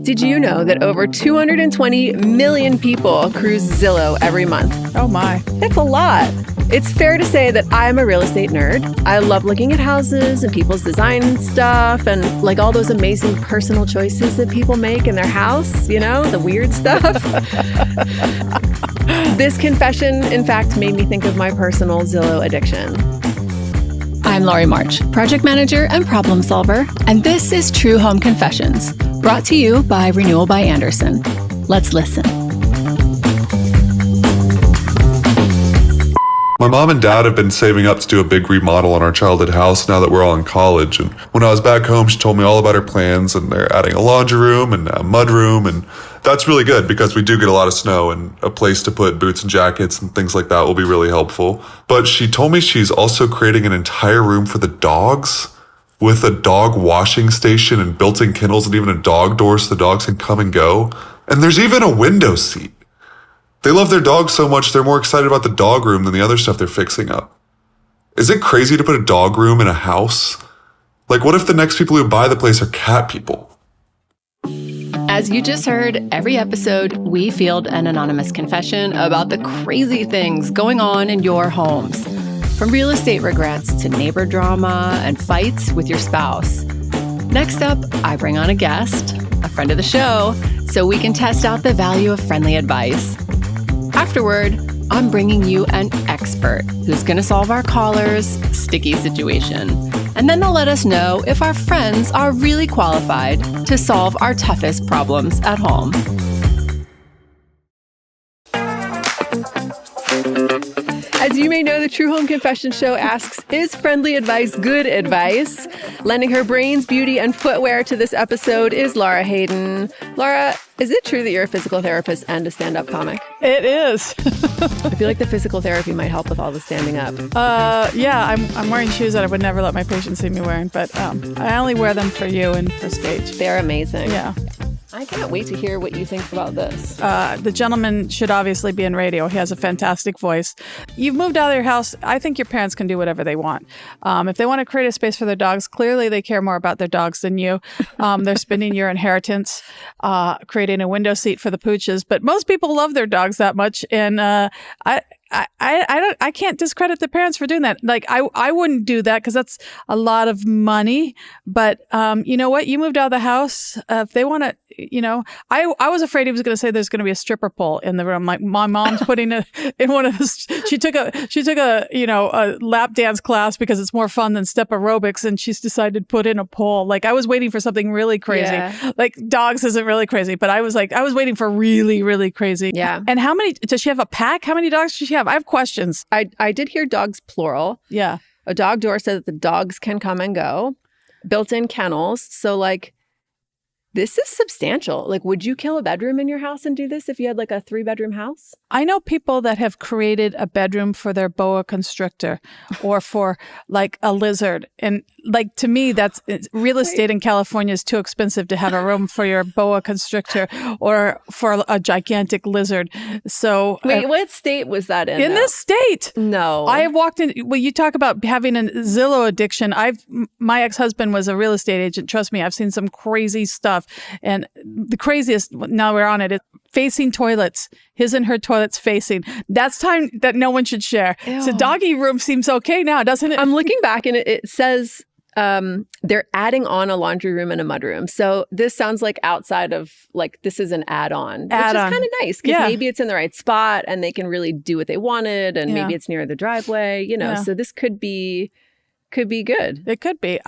Did you know that over 220 million people cruise Zillow every month? Oh my. That's a lot. It's fair to say that I'm a real estate nerd. I love looking at houses and people's design stuff and like all those amazing personal choices that people make in their house, you know, the weird stuff. This confession, in fact, made me think of my personal Zillow addiction. I'm Laurie March, project manager and problem solver, and this is True Home Confessions, brought to you by Renewal by Andersen. Let's listen. My mom and dad have been saving up to do a big remodel on our childhood house now that we're all in college. And when I was back home, she told me all about her plans, and they're adding a laundry room and a mud room. And that's really good because we do get a lot of snow, and a place to put boots and jackets and things like that will be really helpful. But she told me she's also creating an entire room for the dogs with a dog washing station and built-in kennels and even a dog door so the dogs can come and go. And there's even a window seat. They love their dogs so much, they're more excited about the dog room than the other stuff they're fixing up. Is it crazy to put a dog room in a house? Like, what if the next people who buy the place are cat people? As you just heard, every episode, we field an anonymous confession about the crazy things going on in your homes. From real estate regrets to neighbor drama and fights with your spouse. Next up, I bring on a guest, a friend of the show, so we can test out the value of friendly advice. Afterward, I'm bringing you an expert who's going to solve our caller's sticky situation. And then they'll let us know if our friends are really qualified to solve our toughest problems at home. As you may know, the True Home Confession Show asks, is friendly advice good advice? Lending her brains, beauty, and footwear to this episode is Laura Hayden. Laura, is it true that you're a physical therapist and a stand-up comic? It is. I feel like the physical therapy might help with all the standing up. Yeah, I'm wearing shoes that I would never let my patients see me wearing, but I only wear them for you and for stage. They're amazing. Yeah. I can't wait to hear what you think about this. The gentleman should obviously be in radio. He has a fantastic voice. You've moved out of your house. I think your parents can do whatever they want. If they want to create a space for their dogs, clearly they care more about their dogs than you. They're spending your inheritance, creating a window seat for the pooches. But most people love their dogs that much. And I can't discredit the parents for doing that. Like, I wouldn't do that because that's a lot of money. But you know what? You moved out of the house. If they want to, you know, I was afraid he was going to say there's going to be a stripper pole in the room. Like, my mom's putting it in one of the. She took a a lap dance class because it's more fun than step aerobics, and she's decided to put in a pole. Like, I was waiting for something really crazy. Yeah. Like, dogs isn't really crazy, but I was waiting for really, really crazy. Yeah. And how many does she have? A pack? How many dogs does she have? I have questions. I did hear dogs plural. Yeah. A dog door so that the dogs can come and go. Built-in kennels. So, like, this is substantial. Like, would you kill a bedroom in your house and do this if you had like a 3-bedroom house? I know people that have created a bedroom for their boa constrictor or for like a lizard. And like, to me, that's real estate in California is too expensive to have a room for your boa constrictor or for a gigantic lizard. So wait, what state was that in? In this state. No. I have walked in. Well, you talk about having a Zillow addiction. My ex-husband was a real estate agent. Trust me, I've seen some crazy stuff. And the craziest, now we're on it, is facing toilets. His and her toilets facing. That's time that no one should share. Ew. So doggy room seems okay now, doesn't it? I'm looking back and it says they're adding on a laundry room and a mud room. So this sounds like outside of, like, this is an add-on. Which is kind of nice because maybe it's in the right spot and they can really do what they wanted and maybe it's near the driveway, you know. So this could be good. It could be.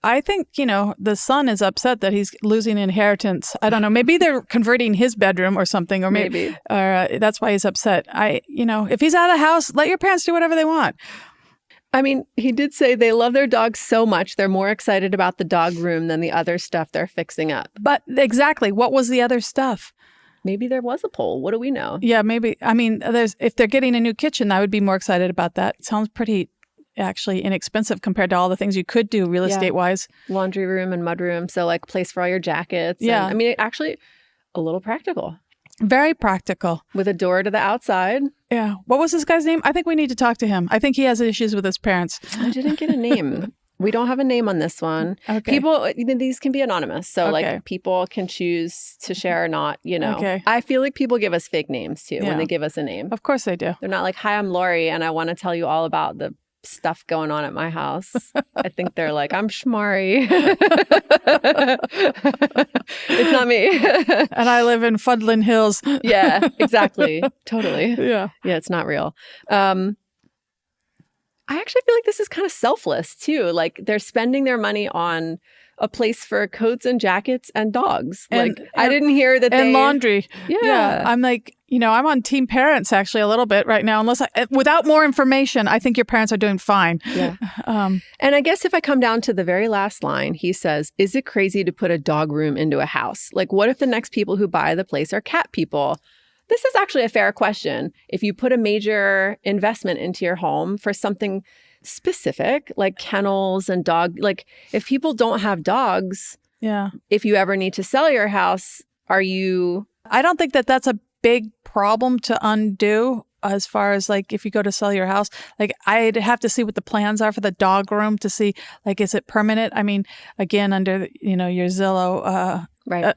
I think, the son is upset that he's losing inheritance. I don't know. Maybe they're converting his bedroom or something, or maybe that's why he's upset. If he's out of the house, let your parents do whatever they want. I mean, he did say they love their dogs so much, they're more excited about the dog room than the other stuff they're fixing up. But exactly, what was the other stuff? Maybe there was a pole. What do we know? Yeah, maybe. I mean, if they're getting a new kitchen, I would be more excited about that. It sounds pretty actually inexpensive compared to all the things you could do real estate wise. Laundry room and mud room. So like place for all your jackets. Yeah. And, I mean, actually a little practical. Very practical. With a door to the outside. Yeah. What was this guy's name? I think we need to talk to him. I think he has issues with his parents. I didn't get a name. We don't have a name on this one. Okay. People, these can be anonymous. So Okay. like people can choose to share or not, Okay. I feel like people give us fake names too when Yeah. they give us a name. Of course they do. They're not like, hi, I'm Lori and I want to tell you all about the stuff going on at my house. I think they're like, I'm Shmari. It's not me. And I live in Fudlin Hills. Yeah, exactly. Totally. Yeah. Yeah, it's not real. I actually feel like this is kind of selfless too. Like they're spending their money on a place for coats and jackets and dogs. I didn't hear that and they... laundry. Yeah. I'm like, I'm on team parents actually a little bit right now. Without more information, I think your parents are doing fine. Yeah. And I guess if I come down to the very last line, he says, is it crazy to put a dog room into a house? Like, what if the next people who buy the place are cat people? This is actually a fair question. If you put a major investment into your home for something specific, like kennels and like if people don't have dogs, if you ever need to sell your house, I don't think that that's a big problem to undo as far as like if you go to sell your house. Like I'd have to see what the plans are for the dog room to see, like, is it permanent? I mean, again, under, your Zillow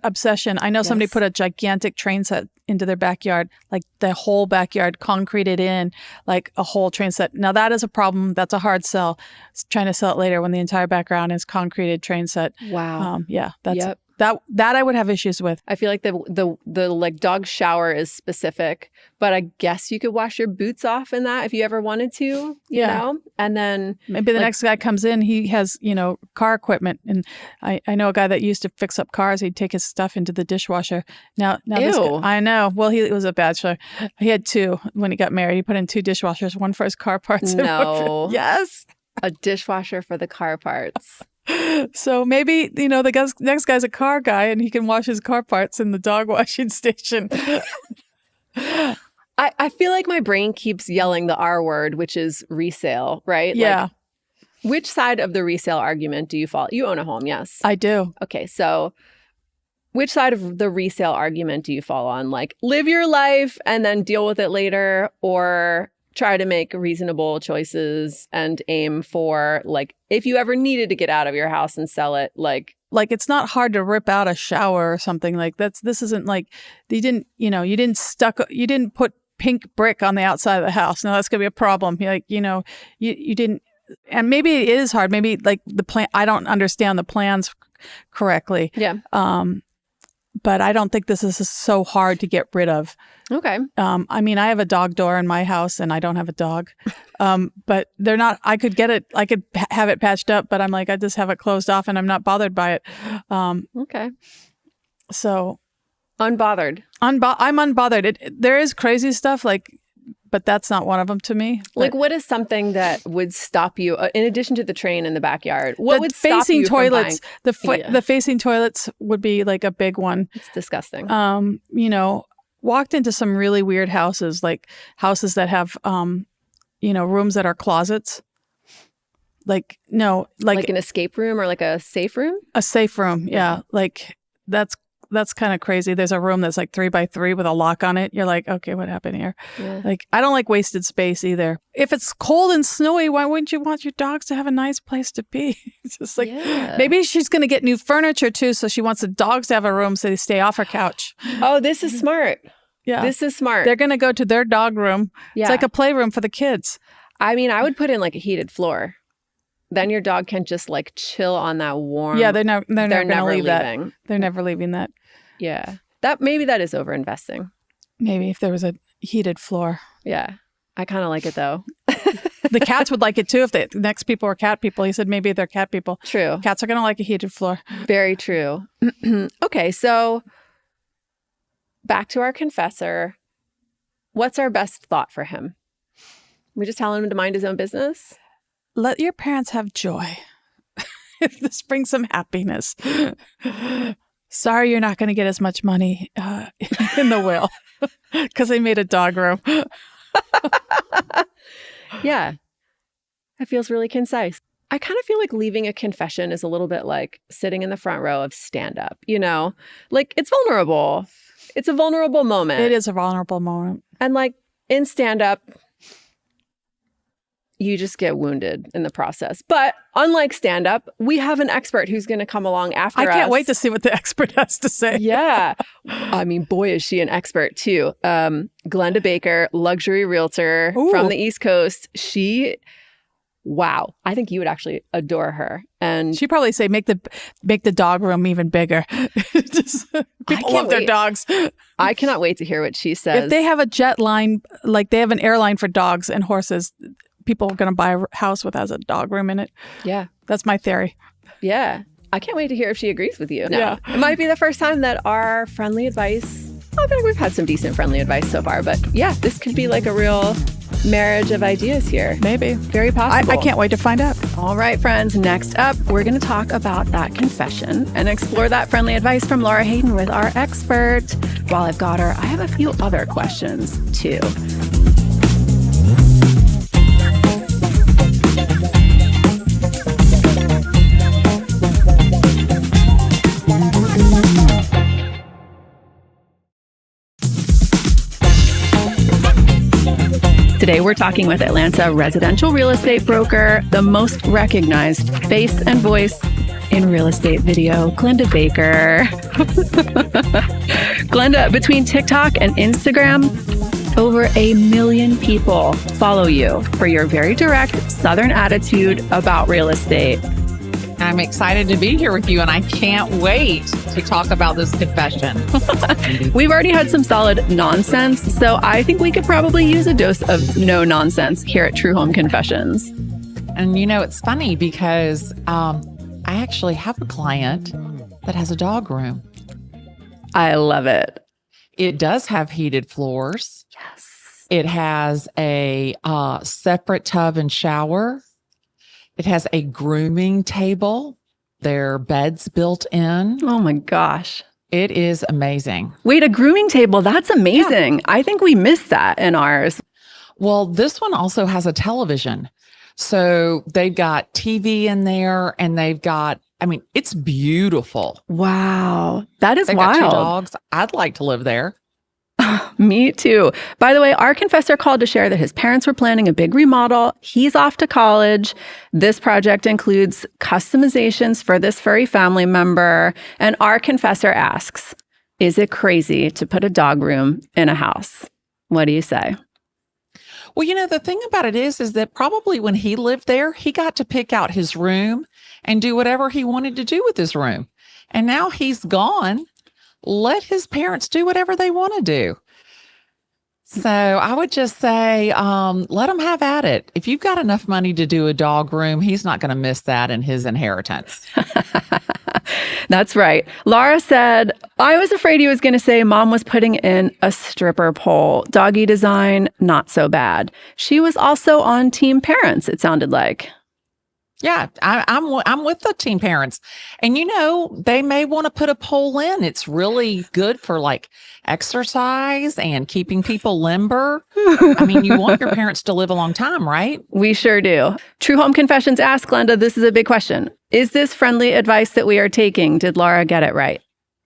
obsession. I know somebody put a gigantic train set into their backyard, like the whole backyard concreted in, like a whole train set. Now that is a problem. That's a hard sell. Trying to sell it later when the entire background is concreted train set. Wow. That's that I would have issues with. I feel like the like dog shower is specific, but I guess you could wash your boots off in that if you ever wanted to, you know? And then maybe the next guy comes in, he has, car equipment. And I know a guy that used to fix up cars. He'd take his stuff into the dishwasher. Now this guy, I know. Well, he was a bachelor. He had two when he got married. He put in two dishwashers, one for his car parts. No. Yes. A dishwasher for the car parts. So maybe, the next guy's a car guy and he can wash his car parts in the dog washing station. I feel like my brain keeps yelling the R word, which is resale, right? Yeah. Like, which side of the resale argument do you fall? You own a home, yes? I do. Okay, so which side of the resale argument do you fall on? Like, live your life and then deal with it later, or try to make reasonable choices and aim for, like, if you ever needed to get out of your house and sell it, like it's not hard to rip out a shower or something. Like this isn't like you didn't put pink brick on the outside of the house. Now that's gonna be a problem. You didn't, and maybe it is hard. Maybe like the plan, I don't understand the plans correctly. Yeah. But I don't think this is so hard to get rid of. Okay. I mean, I have a dog door in my house and I don't have a dog. But they're not, I could have it patched up, but I'm like, I just have it closed off and I'm not bothered by it. Okay. So. Unbothered. I'm unbothered. There is crazy stuff but that's not one of them to me. Like, what is something that would stop you, in addition to the train in the backyard? What would stop facing you toilets? from buying? The facing toilets would be like a big one. It's disgusting. Walked into some really weird houses, like houses that have, rooms that are closets. Like an escape room or like a safe room? A safe room, yeah. Like that's kind of crazy. There's a room that's like 3x3 with a lock on it. You're like, okay, what happened here? Yeah. Like, I don't like wasted space either. If it's cold and snowy, why wouldn't you want your dogs to have a nice place to be? It's just like, maybe she's going to get new furniture too. So she wants the dogs to have a room so they stay off her couch. Oh, this is smart. Yeah. This is smart. They're going to go to their dog room. Yeah. It's like a playroom for the kids. I mean, I would put in like a heated floor. Then your dog can just like chill on that warm. Yeah, they're never going to leave leaving. that. They're never leaving that. Yeah. Maybe that is over-investing. Maybe if there was a heated floor. Yeah. I kind of like it though. The cats would like it too if the next people were cat people. He said maybe they're cat people. True. Cats are going to like a heated floor. Very true. Okay, so back to our confessor. What's our best thought for him? We just tell him to mind his own business? Let your parents have joy. This brings some happiness. Sorry, you're not going to get as much money in the will because they made a dog room. Yeah. That feels really concise. I kind of feel like leaving a confession is a little bit like sitting in the front row of stand-up, Like, it's vulnerable. It's a vulnerable moment. It is a vulnerable moment. And like in stand-up, you just get wounded in the process. But unlike stand-up, we have an expert who's going to come along after us. I can't wait to see what the expert has to say. Yeah. I mean, boy, is she an expert too. Glenda Baker, luxury realtor from the East Coast. Wow. I think you would actually adore her. And she'd probably say, make the dog room even bigger. People love their dogs. I cannot wait to hear what she says. If they have a jet line, like they have an airline for dogs and horses, people are going to buy a house with has a dog room in it. Yeah. That's my theory. Yeah. I can't wait to hear if she agrees with you. Yeah. It might be the first time that our friendly advice, I think we've had some decent friendly advice so far, but yeah, this could be like a real marriage of ideas here. Maybe. Very possible. I can't wait to find out. All right, friends. Next up, we're going to talk about that confession and explore that friendly advice from Laura Hayden with our expert. While I've got her, I have a few other questions too. Today, we're talking with Atlanta residential real estate broker, the most recognized face and voice in real estate video, Glenda Baker. Glenda, between TikTok and Instagram, over 1 million people follow you for your very direct Southern attitude about real estate. I'm excited to be here with you, and I can't wait to talk about this confession. We've already had some solid nonsense, so I think we could probably use a dose of no nonsense here at True Home Confessions. And it's funny because I actually have a client that has a dog room. I love it. It does have heated floors. Yes. It has a separate tub and shower. It has a grooming table. There are beds built in. Oh my gosh. It is amazing. Wait, a grooming table? That's amazing. Yeah. I think we missed that in ours. Well, this one also has a television. So they've got TV in there and they've got, it's beautiful. Wow. That is they've wild. Got 2 dogs. I'd like to live there. Me too. By the way, our confessor called to share that his parents were planning a big remodel. He's off to college. This project includes customizations for this furry family member. And our confessor asks, is it crazy to put a dog room in a house? What do you say? Well, the thing about it is that probably when he lived there, he got to pick out his room and do whatever he wanted to do with his room. And now he's gone. Let his parents do whatever they want to do. So I would just say, let him have at it. If you've got enough money to do a dog room, he's not going to miss that in his inheritance. That's right. Laura said, I was afraid he was going to say mom was putting in a stripper pole. Doggy design, not so bad. She was also on team parents, it sounded like. Yeah, I'm with the teen parents. And, they may want to put a pole in. It's really good for exercise and keeping people limber. You want your parents to live a long time, right? We sure do. True Home Confessions ask Glenda, this is a big question. Is this friendly advice that we are taking? Did Laura get it right?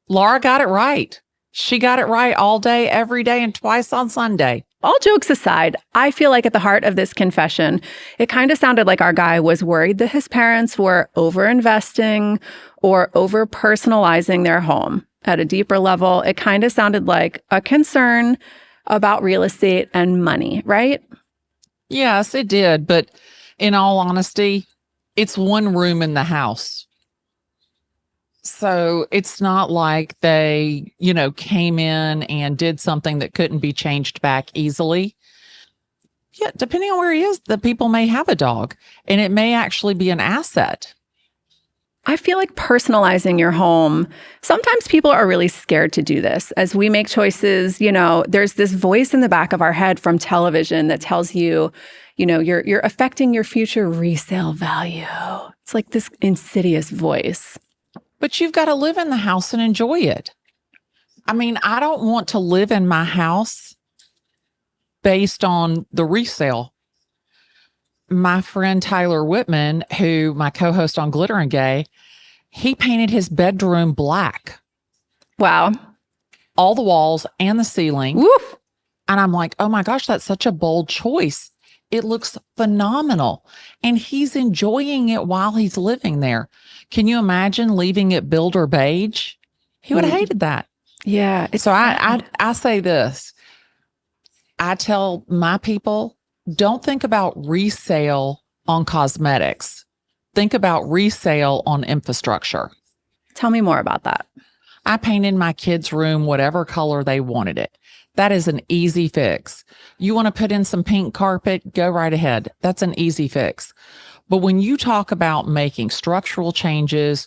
Laura got it right. She got it right all day, every day, and twice on Sunday. All jokes aside, I feel like at the heart of this confession, it kind of sounded like our guy was worried that his parents were over-investing or over-personalizing their home. At a deeper level, it kind of sounded like a concern about real estate and money, right? Yes, it did. But in all honesty, it's one room in the house. So it's not like they, came in and did something that couldn't be changed back easily. Yeah, depending on where he is, the people may have a dog and it may actually be an asset. I feel like personalizing your home, sometimes people are really scared to do this. As we make choices, there's this voice in the back of our head from television that tells you, you're affecting your future resale value. It's like this insidious voice. But you've got to live in the house and enjoy it. I don't want to live in my house based on the resale. My friend Tyler Whitman, who my co-host on Glitter and Gay, he painted his bedroom black. Wow. All the walls and the ceiling. Woof. And I'm like, oh my gosh, that's such a bold choice. It looks phenomenal. And he's enjoying it while he's living there. Can you imagine leaving it builder beige? He would have hated that. Yeah. So I say this. I tell my people, don't think about resale on cosmetics. Think about resale on infrastructure. Tell me more about that. I painted my kids' room whatever color they wanted it. That is an easy fix. You want to put in some pink carpet? Go right ahead. That's an easy fix. But when you talk about making structural changes,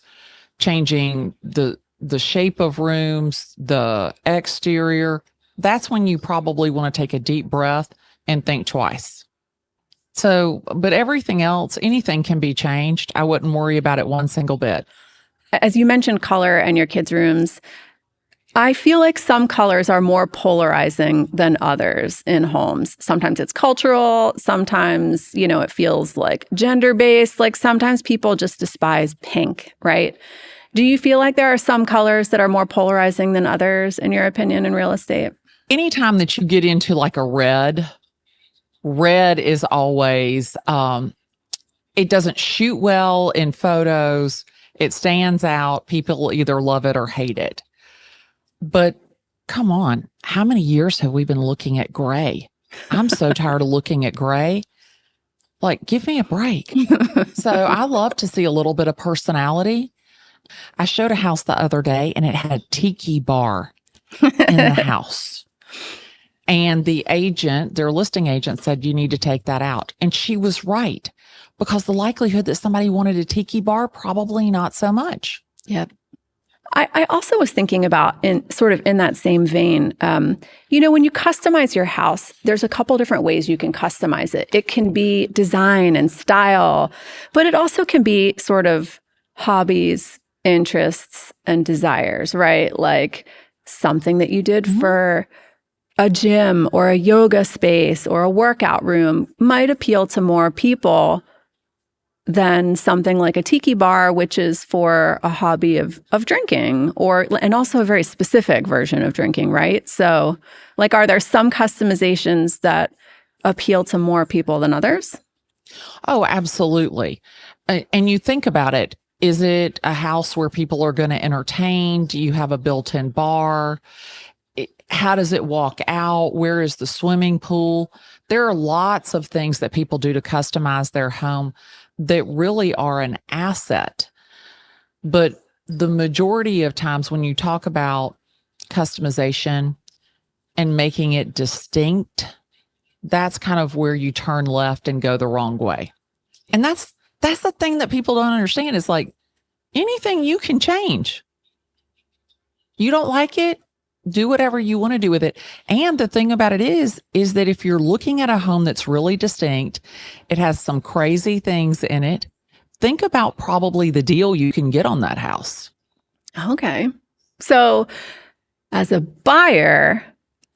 changing the shape of rooms, the exterior, that's when you probably want to take a deep breath and think twice. So, but everything else, anything can be changed. I wouldn't worry about it one single bit. As you mentioned color and your kids' rooms, I feel like some colors are more polarizing than others in homes. Sometimes it's cultural. Sometimes, it feels like gender-based. Like sometimes people just despise pink, right? Do you feel like there are some colors that are more polarizing than others, in your opinion, in real estate? Anytime that you get into like a red is always, it doesn't shoot well in photos. It stands out. People either love it or hate it. But come on, how many years have we been looking at gray? I'm so tired of looking at gray. Like, give me a break. So I love to see a little bit of personality. I showed a house the other day and it had a tiki bar in the house. And the agent, their listing agent, said, you need to take that out. And she was right, because the likelihood that somebody wanted a tiki bar, probably not so much. Yep. I also was thinking about, in that same vein, when you customize your house, there's a couple different ways you can customize it. It can be design and style, but it also can be sort of hobbies, interests, and desires, right? Like something that you did for a gym or a yoga space or a workout room might appeal to more people than something like a tiki bar, which is for a hobby of drinking, and also a very specific version of drinking, right? So, like, are there some customizations that appeal to more people than others? Oh, absolutely. And you think about it. Is it a house where people are going to entertain? Do you have a built-in bar? How does it walk out? Where is the swimming pool? There are lots of things that people do to customize their home that really are an asset. But the majority of times when you talk about customization and making it distinct, that's kind of where you turn left and go the wrong way. And that's the thing that people don't understand, is like, anything you can change. You don't like it? Do whatever you want to do with it. And the thing about it is that if you're looking at a home that's really distinct, it has some crazy things in it, think about probably the deal you can get on that house. Okay. So as a buyer,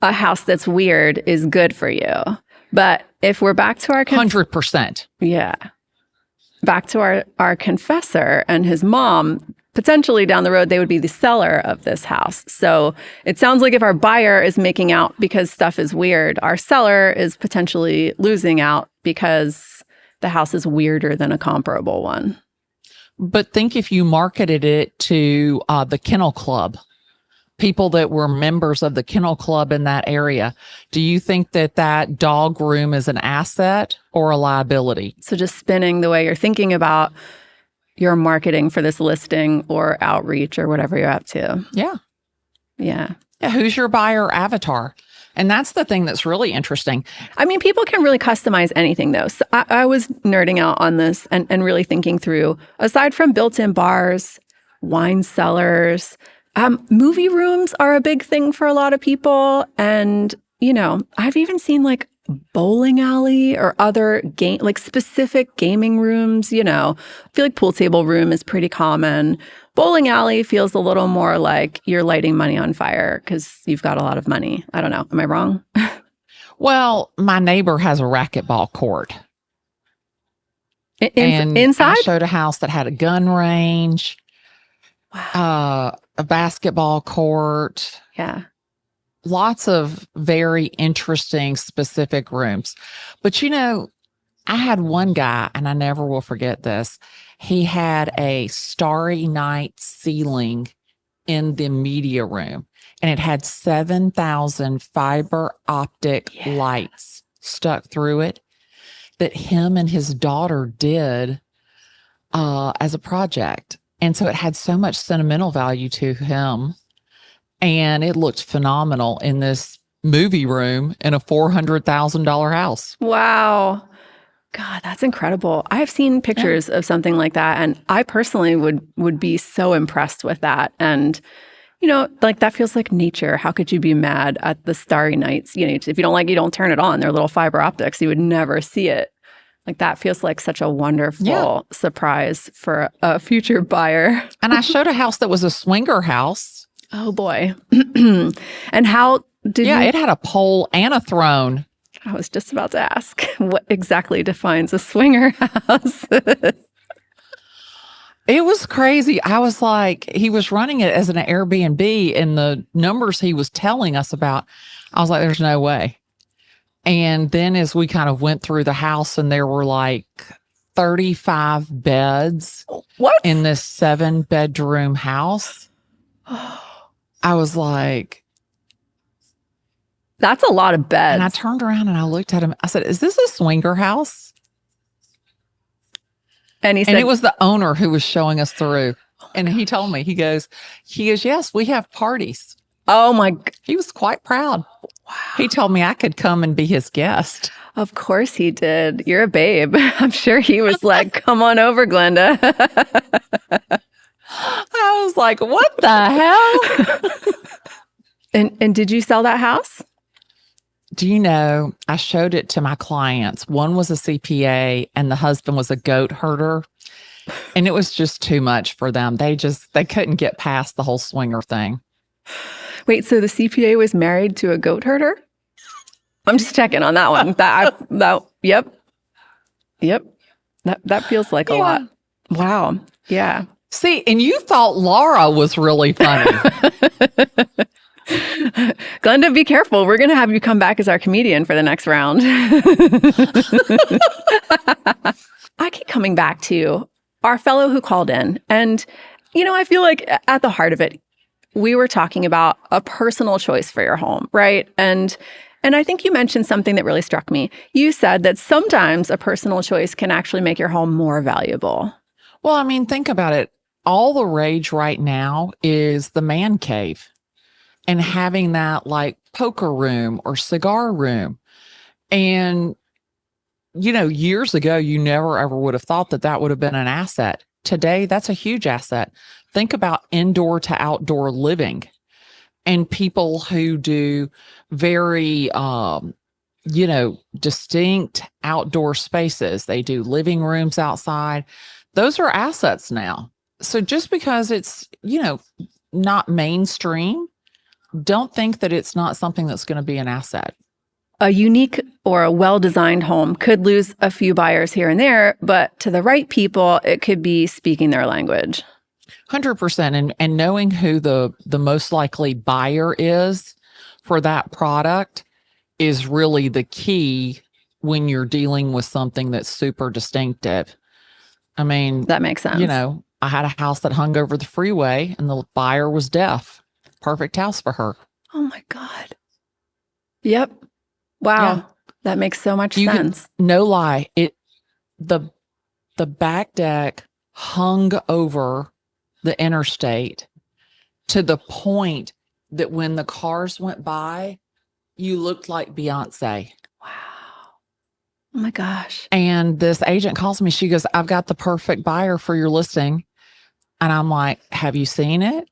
a house that's weird is good for you. But if we're back to our 100%. Yeah. Back to our confessor and his mom, potentially down the road, they would be the seller of this house. So it sounds like if our buyer is making out because stuff is weird, our seller is potentially losing out because the house is weirder than a comparable one. But think if you marketed it to the kennel club, people that were members of the kennel club in that area, do you think that dog room is an asset or a liability? So just spinning the way you're thinking about your marketing for this listing or outreach or whatever you're up to. Yeah. Yeah. Yeah. Who's your buyer avatar? And that's the thing that's really interesting. I mean, people can really customize anything, though. So I was nerding out on this and really thinking through, aside from built-in bars, wine cellars, movie rooms are a big thing for a lot of people. And, I've even seen like bowling alley or other specific gaming rooms, I feel like pool table room is pretty common. Bowling alley feels a little more like you're lighting money on fire because you've got a lot of money. I don't know. Am I wrong? Well, my neighbor has a racquetball court. And inside? I showed a house that had a gun range, Wow. a basketball court. Yeah. lots of very interesting, specific rooms. But, I had one guy, and I never will forget this. He had a Starry Night ceiling in the media room, and it had 7,000 fiber optic lights stuck through it that him and his daughter did as a project. And so it had so much sentimental value to him, and it looked phenomenal in this movie room in a $400,000 house. Wow. God, that's incredible. I've seen pictures of something like that, and I personally would be so impressed with that. And, like that feels like nature. How could you be mad at the Starry Nights? If you don't like it, you don't turn it on. They're little fiber optics. You would never see it. Like that feels like such a wonderful surprise for a future buyer. And I showed a house that was a swinger house. Oh boy. And how did you? It had a pole and a throne. I was just about to ask, what exactly defines a swinger house? It was crazy. I was like, he was running it as an Airbnb, and the numbers he was telling us about, I was like, there's no way. And then as we kind of went through the house, and there were like 35 beds in this 7-bedroom house, I was like, that's a lot of beds. and I turned around and I looked at him. I said, is this a swinger house? And he said, and it was the owner who was showing us through. And he told me, he goes, yes, we have parties. Oh my. He was quite proud. Wow. He told me I could come and be his guest. Of course he did. You're a babe. I'm sure he was like, come on over, Glenda. I was like, what the hell? And did you sell that house? Do you know, I showed it to my clients. One was a CPA and the husband was a goat herder. And it was just too much for them. They couldn't get past the whole swinger thing. Wait, so the CPA was married to a goat herder? I'm just checking on that one. Yep. That feels like a lot. Wow. Yeah. See, and you thought Laura was really funny. Glenda, be careful. We're going to have you come back as our comedian for the next round. I keep coming back to our fellow who called in. And, I feel like at the heart of it, we were talking about a personal choice for your home, right? And I think you mentioned something that really struck me. You said that sometimes a personal choice can actually make your home more valuable. Well, I mean, think about it. All the rage right now is the man cave. And having that like poker room or cigar room. And, years ago, you never ever would have thought that would have been an asset. Today, that's a huge asset. Think about indoor to outdoor living and people who do very, distinct outdoor spaces. They do living rooms outside. Those are assets now. So just because it's, not mainstream, don't think that it's not something that's going to be an asset. A unique or a well-designed home could lose a few buyers here and there, but to the right people, it could be speaking their language. 100%. And knowing who the most likely buyer is for that product is really the key when you're dealing with something that's super distinctive. I mean, that makes sense. I had a house that hung over the freeway and the buyer was deaf. Perfect house for her. Oh my God. Yep. Wow. Yeah. That makes so much sense. No lie. The back deck hung over the interstate to the point that when the cars went by, you looked like Beyonce. Wow. Oh my gosh. And this agent calls me. She goes, I've got the perfect buyer for your listing. And I'm like, have you seen it?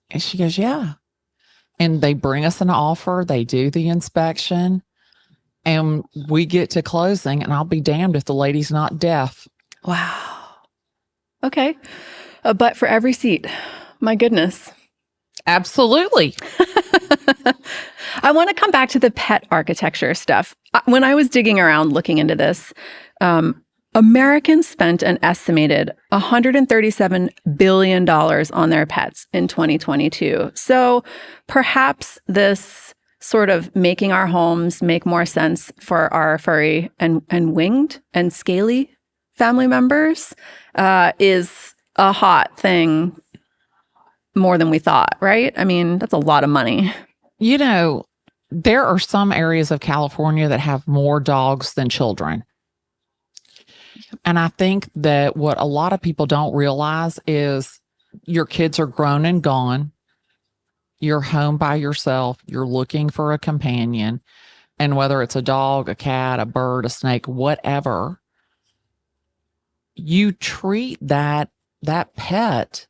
And she goes, yeah. And they bring us an offer. They do the inspection and we get to closing, and I'll be damned if the lady's not deaf. Wow. Okay. A butt for every seat. My goodness. Absolutely. I want to come back to the pet architecture stuff. When I was digging around looking into this, Americans spent an estimated $137 billion on their pets in 2022. So perhaps this sort of making our homes make more sense for our furry and winged and scaly family members is a hot thing more than we thought, right? I mean, that's a lot of money. You know, there are some areas of California that have more dogs than children. And I think that what a lot of people don't realize is your kids are grown and gone. You're home by yourself. You're looking for a companion. And whether it's a dog, a cat, a bird, a snake, whatever, you treat that pet,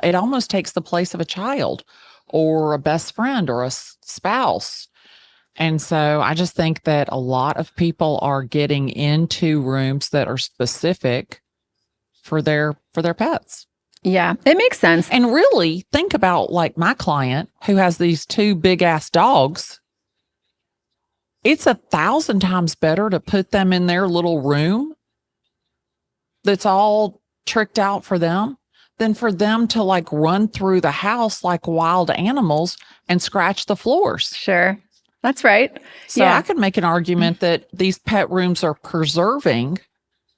it almost takes the place of a child or a best friend or a spouse. And so I just think that a lot of people are getting into rooms that are specific for their pets. Yeah, it makes sense. And really think about like my client who has these 2 big ass dogs. It's 1,000 times better to put them in their little room that's all tricked out for them than for them to like run through the house like wild animals and scratch the floors. Sure. That's right. So I could make an argument that these pet rooms are preserving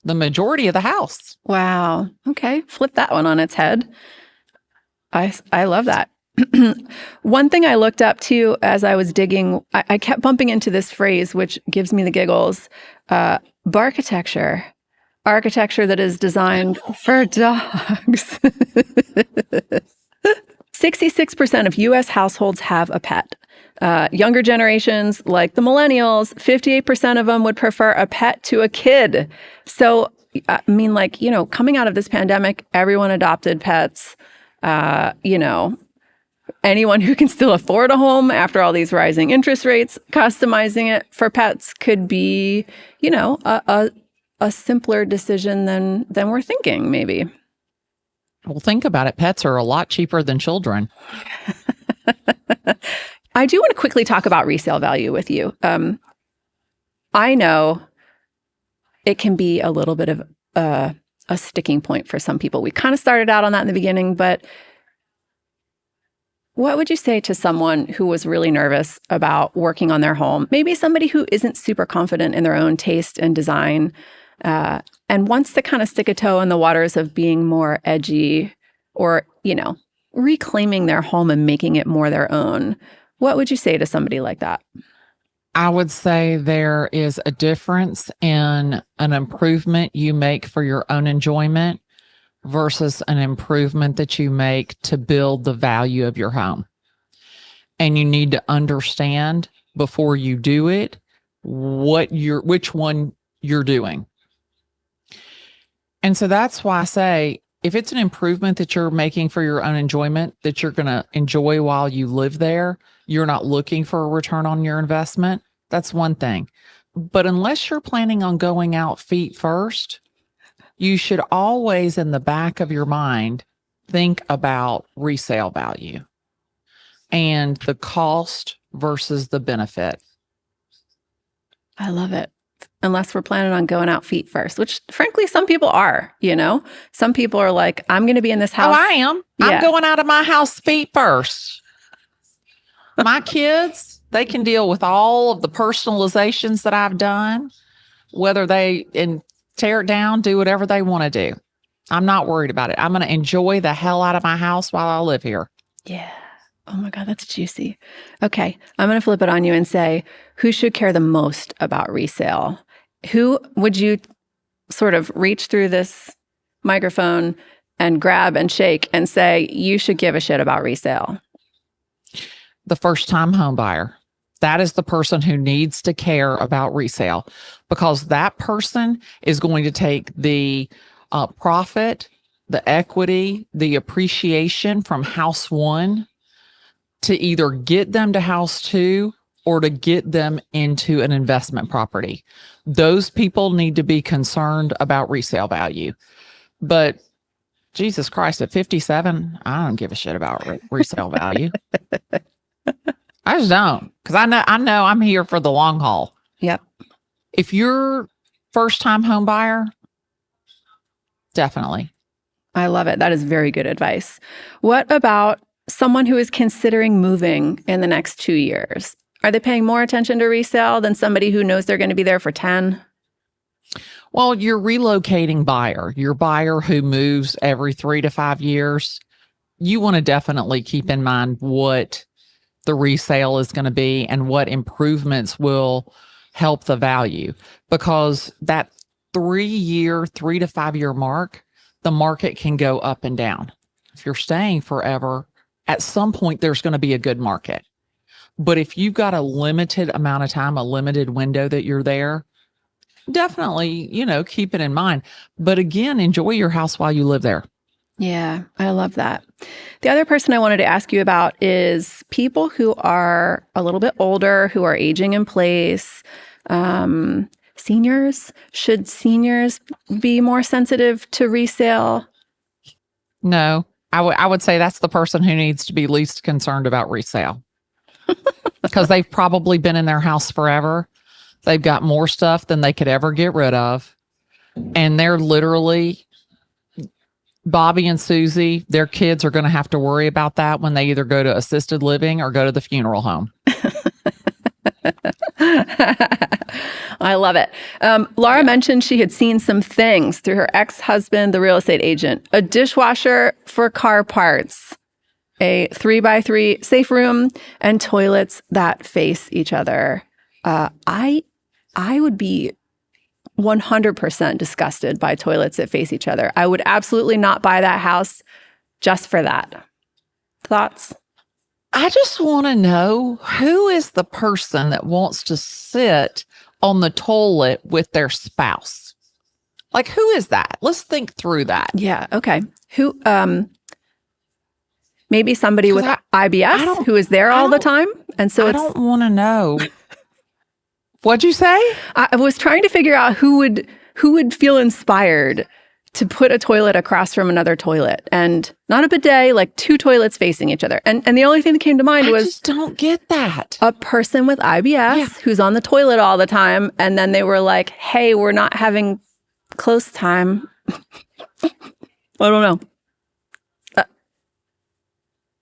the majority of the house. Wow. Okay. Flip that one on its head. I love that. One thing I looked up too as I was digging, I kept bumping into this phrase, which gives me the giggles. Barkitecture. Architecture that is designed for dogs. 66% of U.S. households have a pet. Younger generations, like the millennials, 58% of them would prefer a pet to a kid. So, I mean, like, you know, coming out of this pandemic, everyone adopted pets. You know, anyone who can still afford a home after all these rising interest rates, customizing it for pets could be, you know, a simpler decision than we're thinking, maybe. Well, think about it. Pets are a lot cheaper than children. I do want to quickly talk about resale value with you. I know it can be a little bit of a sticking point for some people. We kind of started out on that in the beginning, but what would you say to someone who was really nervous about working on their home? Maybe somebody who isn't super confident in their own taste and design and wants to kind of stick a toe in the waters of being more edgy or, you know, reclaiming their home and making it more their own. What would you say to somebody like that? I would say there is a difference in an improvement you make for your own enjoyment versus an improvement that you make to build the value of your home. And you need to understand before you do it which one you're doing. And so that's why I say if it's an improvement that you're making for your own enjoyment that you're going to enjoy while you live there, you're not looking for a return on your investment, that's one thing. But unless you're planning on going out feet first, you should always in the back of your mind think about resale value and the cost versus the benefit. I love it. Unless we're planning on going out feet first, which frankly, some people are, you know, some people are like, I'm going to be in this house. Oh, I am. Yeah. I'm going out of my house feet first. My kids, they can deal with all of the personalizations that I've done, whether they tear it down, do whatever they want to do. I'm not worried about it. I'm going to enjoy the hell out of my house while I live here. Yeah. Oh my God, that's juicy. Okay. I'm going to flip it on you and say, who should care the most about resale? Who would you sort of reach through this microphone and grab and shake and say, you should give a shit about resale? The first-time home buyer. That is the person who needs to care about resale because that person is going to take the profit, the equity, the appreciation from house one to either get them to house two or to get them into an investment property. Those people need to be concerned about resale value. But Jesus Christ, at 57, I don't give a shit about resale value. I just don't, because I know I'm here for the long haul. Yep. If you're first-time home buyer, definitely. I love it. That is very good advice. What about someone who is considering moving in the next 2 years? Are they paying more attention to resale than somebody who knows they're going to be there for 10? Well, your relocating buyer, your buyer who moves every 3 to 5 years, you want to definitely keep in mind what the resale is going to be and what improvements will help the value. Because that 3 to 5 year mark, the market can go up and down. If you're staying forever, at some point, there's going to be a good market. But if you've got a limited amount of time, a limited window that you're there, definitely, keep it in mind. But again, enjoy your house while you live there. Yeah, I love that. The other person I wanted to ask you about is people who are a little bit older, who are aging in place. Seniors. Should seniors be more sensitive to resale? No, I would say that's the person who needs to be least concerned about resale. Because they've probably been in their house forever. They've got more stuff than they could ever get rid of. And they're literally, Bobby and Susie, their kids are going to have to worry about that when they either go to assisted living or go to the funeral home. I love it. Laura mentioned she had seen some things through her ex-husband, the real estate agent: a dishwasher for car parts, a 3x3 safe room, and toilets that face each other. I would be 100% disgusted by toilets that face each other. I would absolutely not buy that house just for that. Thoughts? I just want to know, who is the person that wants to sit on the toilet with their spouse? Like, who is that? Let's think through that. Yeah. Okay. Who? Maybe somebody with IBS who is there all the time, and so I don't want to know. What'd you say? I was trying to figure out who would feel inspired to put a toilet across from another toilet, and not a bidet, like two toilets facing each other. And the only thing that came to mind was, I just don't get that. A person with IBS who's on the toilet all the time, and then they were like, "Hey, we're not having close time." I don't know.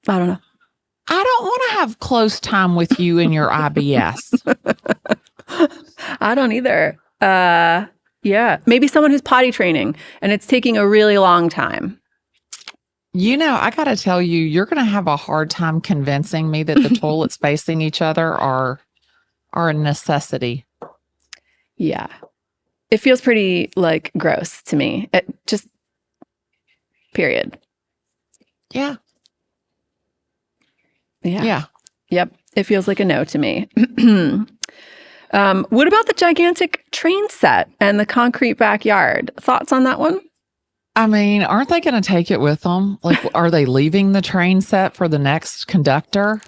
I don't know. I don't want to have close time with you and your IBS. I don't either. Yeah. Maybe someone who's potty training and it's taking a really long time. I got to tell you, you're going to have a hard time convincing me that the toilets facing each other are a necessity. Yeah. It feels pretty gross to me. It just, period. Yeah. Yeah. Yep. It feels like a no to me. What about the gigantic train set and the concrete backyard? Thoughts on that one? I mean, aren't they going to take it with them? Like, are they leaving the train set for the next conductor?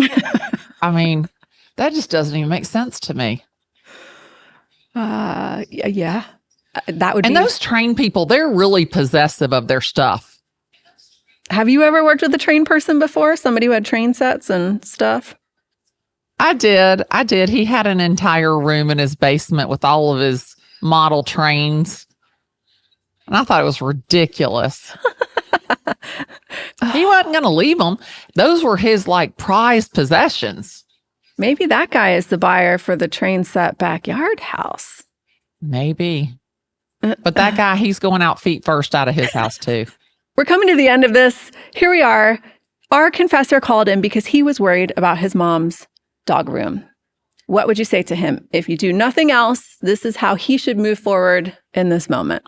I mean, that just doesn't even make sense to me. Yeah. That would be. And be. those train people, they're really possessive of their stuff. Have you ever worked with a train person before? Somebody who had train sets and stuff? I did. He had an entire room in his basement with all of his model trains. And I thought it was ridiculous. He wasn't going to leave them. Those were his prized possessions. Maybe that guy is the buyer for the train set backyard house. Maybe. But that guy, he's going out feet first out of his house too. We're coming to the end of this. Here we are. Our confessor called in because he was worried about his mom's dog room. What would you say to him? If you do nothing else, this is how he should move forward in this moment.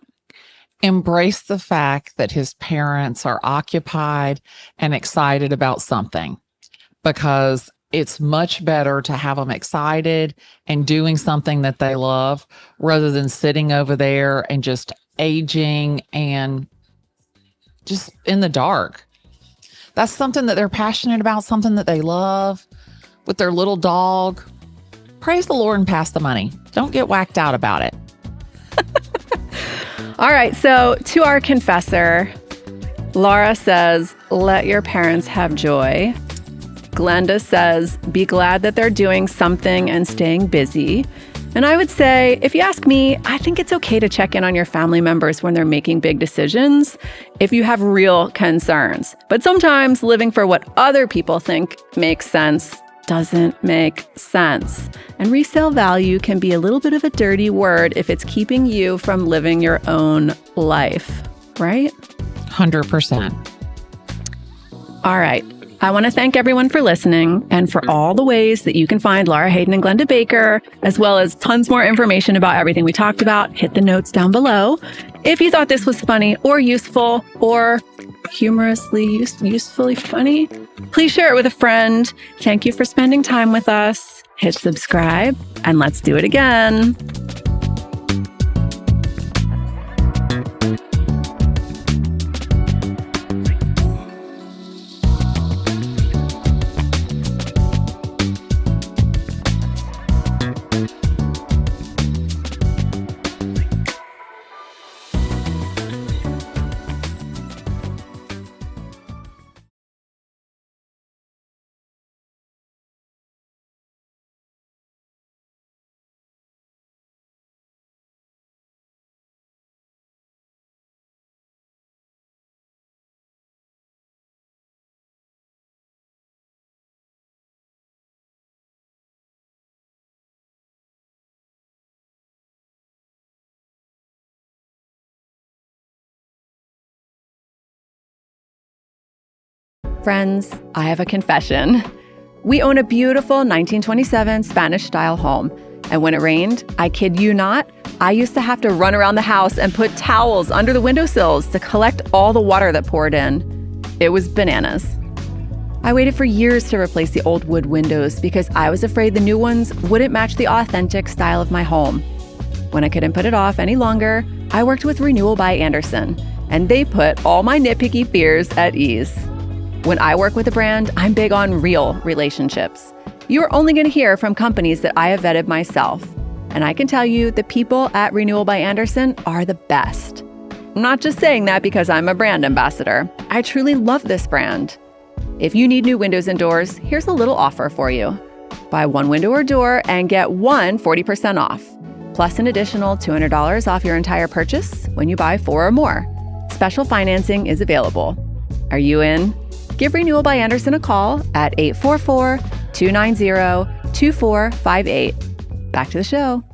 Embrace the fact that his parents are occupied and excited about something, because it's much better to have them excited and doing something that they love rather than sitting over there and just aging and just in the dark. That's something that they're passionate about, something that they love with their little dog. Praise the Lord and pass the money. Don't get whacked out about it. All right. So to our confessor, Laura says, let your parents have joy. Glenda says, be glad that they're doing something and staying busy. And I would say, if you ask me, I think it's okay to check in on your family members when they're making big decisions if you have real concerns. But sometimes living for what other people think makes sense doesn't make sense. And resale value can be a little bit of a dirty word if it's keeping you from living your own life, right? 100%. All right. I want to thank everyone for listening and for all the ways that you can find Laura Hayden and Glenda Baker, as well as tons more information about everything we talked about. Hit the notes down below. If you thought this was funny or useful or humorously usefully funny, please share it with a friend. Thank you for spending time with us. Hit subscribe and let's do it again. Friends, I have a confession. We own a beautiful 1927 Spanish-style home. And when it rained, I kid you not, I used to have to run around the house and put towels under the windowsills to collect all the water that poured in. It was bananas. I waited for years to replace the old wood windows because I was afraid the new ones wouldn't match the authentic style of my home. When I couldn't put it off any longer, I worked with Renewal by Andersen, and they put all my nitpicky fears at ease. When I work with a brand, I'm big on real relationships. You're only going to hear from companies that I have vetted myself. And I can tell you the people at Renewal by Andersen are the best. I'm not just saying that because I'm a brand ambassador. I truly love this brand. If you need new windows and doors, here's a little offer for you. Buy one window or door and get one 40% off, plus an additional $200 off your entire purchase when you buy 4 or more. Special financing is available. Are you in? Give Renewal by Andersen a call at 844-290-2458. Back to the show.